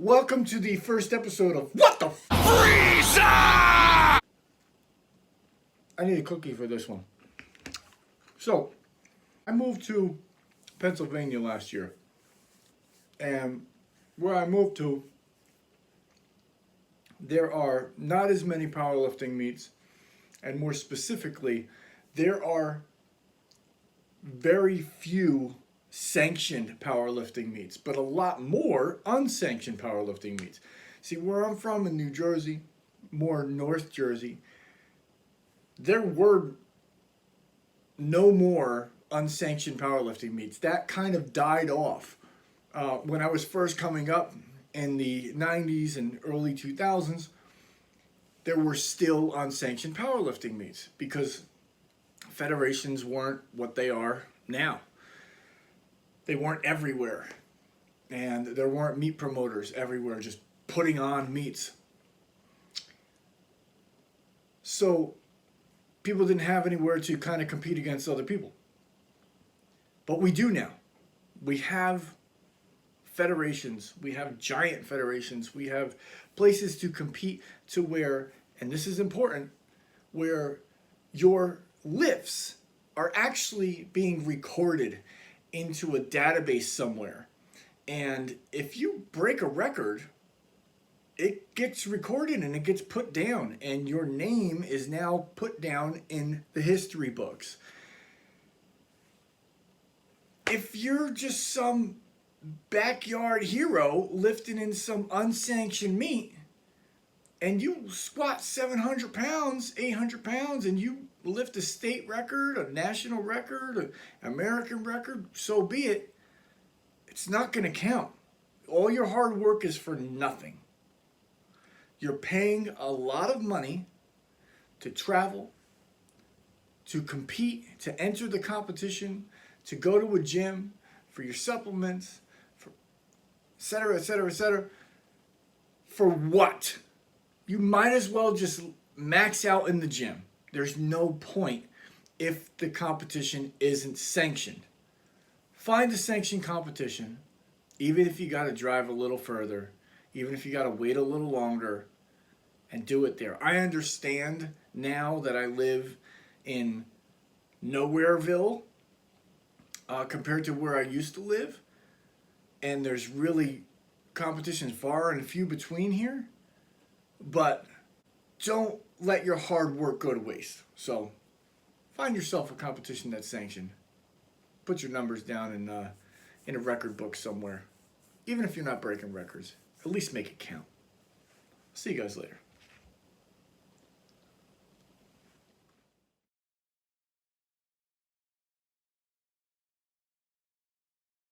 Welcome to the first episode of What the Freezer! I need a cookie for this one. So, I moved to Pennsylvania last year. And where I moved to, there are not as many powerlifting meets. And more specifically, there are very few sanctioned powerlifting meets, but a lot more unsanctioned powerlifting meets. See, where I'm from in New Jersey, more North Jersey, there were no more unsanctioned powerlifting meets. That kind of died off. When I was first coming up in the 90s and early 2000s, there were still unsanctioned powerlifting meets because federations weren't what they are now. They weren't everywhere, and there weren't meat promoters everywhere just putting on meets. So people didn't have anywhere to kind of compete against other people. But we do now. We have federations, we have giant federations, we have places to compete to where, and this is important, where your lifts are actually being recorded into a database somewhere. And if you break a record, it gets recorded and it gets put down, and your name is now put down in the history books. If you're just some backyard hero lifting in some unsanctioned meet and you squat 700 pounds, 800 pounds, and you lift a state record, a national record, an American record, so be it. It's not going to count. All your hard work is for nothing. You're paying a lot of money to travel, to compete, to enter the competition, to go to a gym, for your supplements, for et cetera, et cetera, et cetera. For what? You might as well just max out in the gym. There's no point if the competition isn't sanctioned. Find a sanctioned competition, even if you got to drive a little further, even if you got to wait a little longer, and do it there. I understand now that I live in Nowhereville compared to where I used to live, and there's really competitions far and few between here, but don't let your hard work go to waste. So find yourself a competition that's sanctioned. Put your numbers down in a record book somewhere. Even if you're not breaking records, at least make it count. See you guys later.